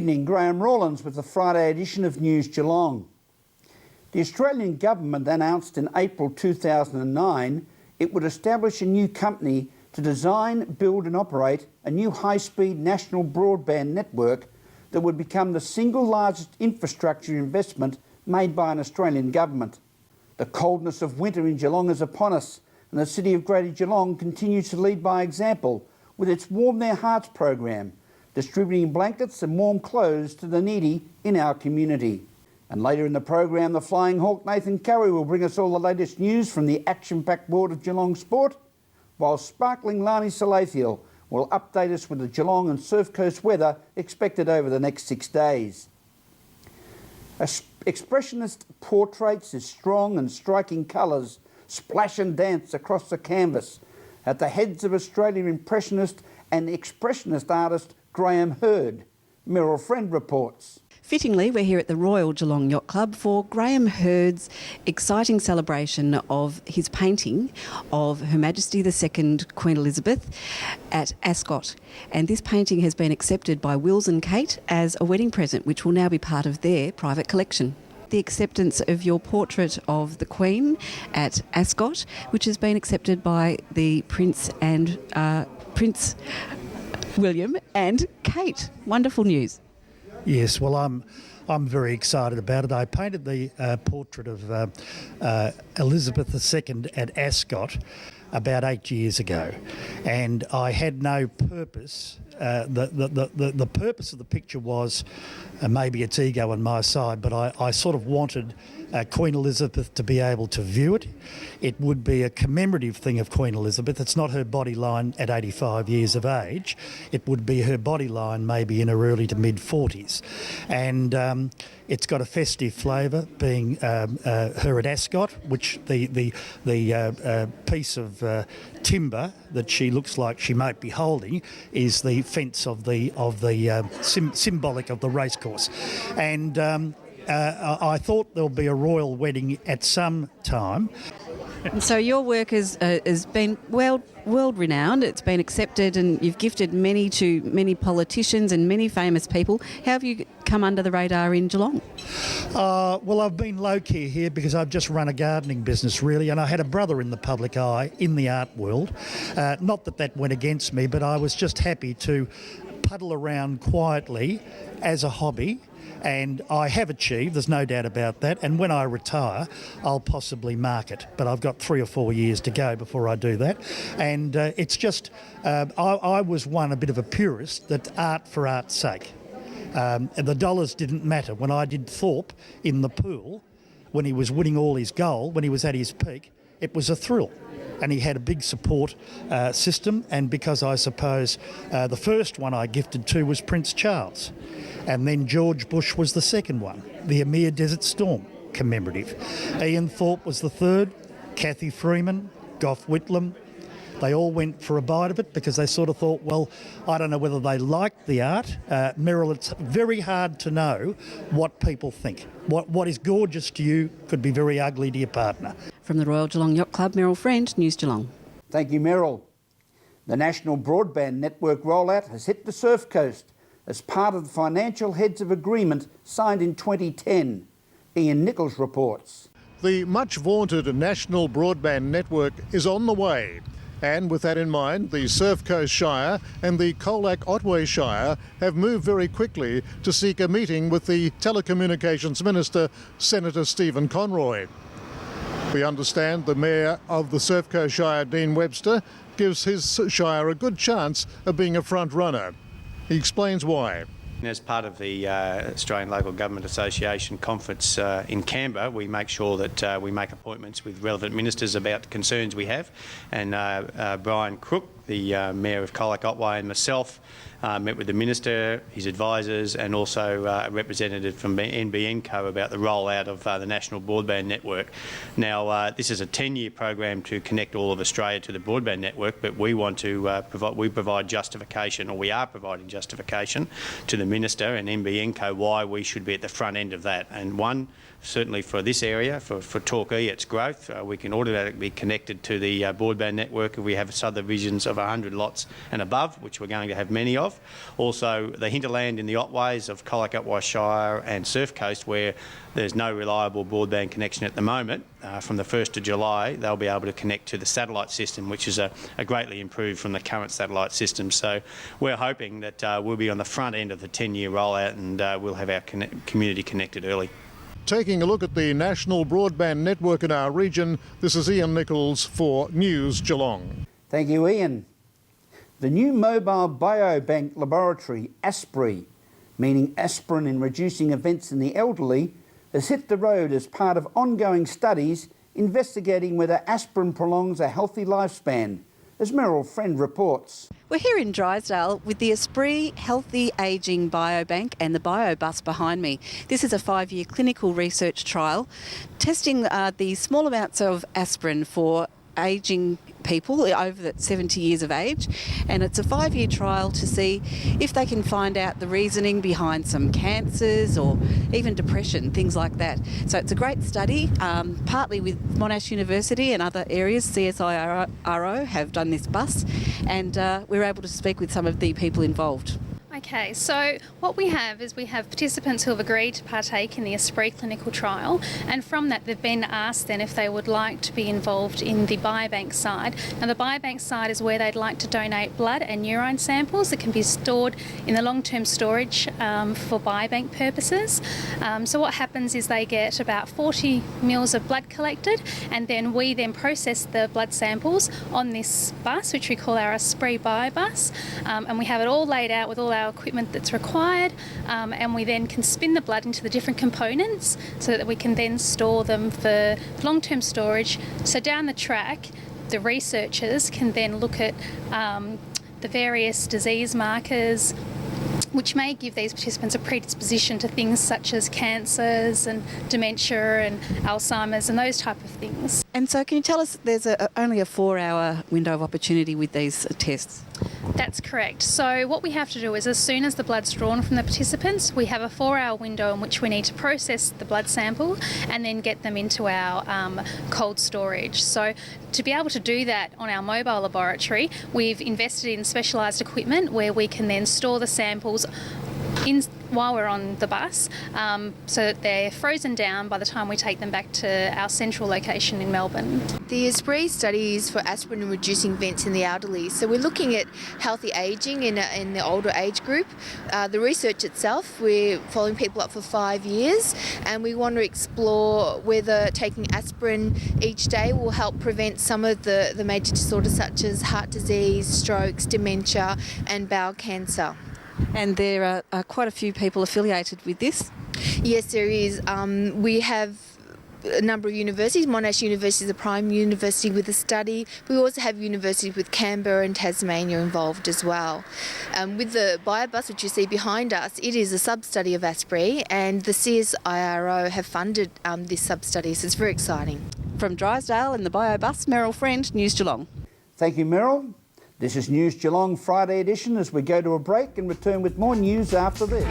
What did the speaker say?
evening, Graham Rawlins with the Friday edition of News Geelong. The Australian government announced in April 2009 it would establish a new company to design, build and operate a new high-speed national broadband network that would become the single largest infrastructure investment made by an Australian government. The coldness of winter in Geelong is upon us, and the City of Greater Geelong continues to lead by example with its Warm Their Hearts program, distributing blankets and warm clothes to the needy in our community. And later in the program, the Flying Hawk Nathan Curry will bring us all the latest news from the action-packed world of Geelong sport, while sparkling Lani Salathiel will update us with the Geelong and Surf Coast weather expected over the next 6 days. Expressionist portraits in strong and striking colours splash and dance across the canvas at the heads of Australian impressionist and expressionist artist Graham Hurd. Meryl Friend reports. Fittingly, we're here at the Royal Geelong Yacht Club for Graham Hurd's exciting celebration of his painting of Her Majesty II Queen Elizabeth at Ascot. And this painting has been accepted by Wills and Kate as a wedding present, which will now be part of their private collection. The acceptance of your portrait of the Queen at Ascot, which has been accepted by the Prince William and Kate. Wonderful news. Yes, well, I'm very excited about it. I painted the portrait of Elizabeth II at Ascot about 8 years ago, and I had no purpose. The purpose of the picture was maybe it's ego on my side, but I sort of wanted Queen Elizabeth to be able to view it. It would be a commemorative thing of Queen Elizabeth. It's not her body line at 85 years of age. It would be her body line maybe in her early to mid-40s. And it's got a festive flavour, being her at Ascot, which the piece of timber that she looks like she might be holding is the fence of the symbolic of the racecourse. And I thought there'll be a royal wedding at some time. So your work has been world renowned. It's been accepted, and you've gifted many to many politicians and many famous people. How have you come under the radar in Geelong? Well, I've been low-key here because I've just run a gardening business, really, and I had a brother in the public eye in the art world. Not that went against me, but I was just happy to puddle around quietly as a hobby. And I have achieved, there's no doubt about that, and when I retire I'll possibly market, but I've got 3 or 4 years to go before I do that. And it's just, I was a bit of a purist, that art for art's sake. And the dollars didn't matter. When I did Thorpe in the pool, when he was winning all his gold, when he was at his peak, it was a thrill. And he had a big support system, and because I suppose the first one I gifted to was Prince Charles, and then George Bush was the second one, the Amir Desert Storm commemorative. Ian Thorpe was the third, Kathy Freeman, Gough Whitlam. They all went for a bite of it because they sort of thought, well, I don't know whether they liked the art. Meryl, it's very hard to know what people think. What is gorgeous to you could be very ugly to your partner. From the Royal Geelong Yacht Club, Meryl Friend, News Geelong. Thank you, Meryl. The national broadband network rollout has hit the Surf Coast as part of the financial heads of agreement signed in 2010. Ian Nichols reports. The much vaunted national broadband network is on the way. And with that in mind, the Surf Coast Shire and the Colac-Otway Shire have moved very quickly to seek a meeting with the Telecommunications Minister, Senator Stephen Conroy. We understand the Mayor of the Surf Coast Shire, Dean Webster, gives his shire a good chance of being a front runner. He explains why. As part of the Australian Local Government Association conference in Canberra, we make sure that we make appointments with relevant ministers about concerns we have. And Brian Crook, the Mayor of Colac-Otway, and myself met with the Minister, his advisors, and also a representative from NBN about the rollout of the National Broadband Network. Now, this is a 10-year program to connect all of Australia to the broadband network, but we want to provide justification, or we are providing justification to the Minister and NBN why we should be at the front end of that. And one, certainly for this area, for Torquay, its growth, we can automatically be connected to the broadband network if we have subdivisions of 100 lots and above, which we're going to have many of. Also, the hinterland in the Otways of Colac Otway Shire and Surf Coast, where there's no reliable broadband connection at the moment. From the 1st of July, they'll be able to connect to the satellite system, which is a greatly improved from the current satellite system. So we're hoping that we'll be on the front end of the 10-year rollout, and we'll have our community connected early. Taking a look at the national broadband network in our region, this is Ian Nichols for News Geelong. Thank you, Ian. The new mobile biobank laboratory, ASPRI, meaning aspirin in reducing events in the elderly, has hit the road as part of ongoing studies investigating whether aspirin prolongs a healthy lifespan, as Meryl Friend reports. We're here in Drysdale with the Esprit Healthy Ageing Biobank and the BioBus behind me. This is a 5-year clinical research trial testing the small amounts of aspirin for ageing people over 70 years of age, and it's a 5-year trial to see if they can find out the reasoning behind some cancers or even depression, things like that. So it's a great study, partly with Monash University and other areas. CSIRO have done this bus, and we're able to speak with some of the people involved. Okay, so what we have participants who have agreed to partake in the Esprit clinical trial, and from that they've been asked then if they would like to be involved in the biobank side. Now the biobank side is where they'd like to donate blood and urine samples that can be stored in the long-term storage for biobank purposes. So what happens is they get about 40 mils of blood collected, and then we then process the blood samples on this bus, which we call our Esprit BioBus, and we have it all laid out with all our equipment that's required, and we then can spin the blood into the different components so that we can then store them for long-term storage. So down the track, the researchers can then look at the various disease markers which may give these participants a predisposition to things such as cancers and dementia and Alzheimer's and those type of things. And so can you tell us, there's only a 4-hour window of opportunity with these tests? That's correct. So what we have to do is, as soon as the blood's drawn from the participants, we have a 4-hour window in which we need to process the blood sample and then get them into our cold storage. So to be able to do that on our mobile laboratory, we've invested in specialised equipment where we can then store the samples while we're on the bus, so that they're frozen down by the time we take them back to our central location in Melbourne. The Esprit study is for aspirin and reducing events in the elderly. So we're looking at healthy ageing in the older age group. The research itself, we're following people up for 5 years, and we want to explore whether taking aspirin each day will help prevent some of the major disorders such as heart disease, strokes, dementia and bowel cancer. And there are quite a few people affiliated with this. Yes, there is. We have a number of universities. Monash University is a prime university with a study. We also have universities with Canberra and Tasmania involved as well. With the BioBus, which you see behind us, it is a sub-study of Esprit, and the CSIRO have funded this sub-study, so it's very exciting. From Drysdale and the BioBus, Meryl Friend, News Geelong. Thank you, Meryl. This is News Geelong Friday edition as we go to a break and return with more news after this.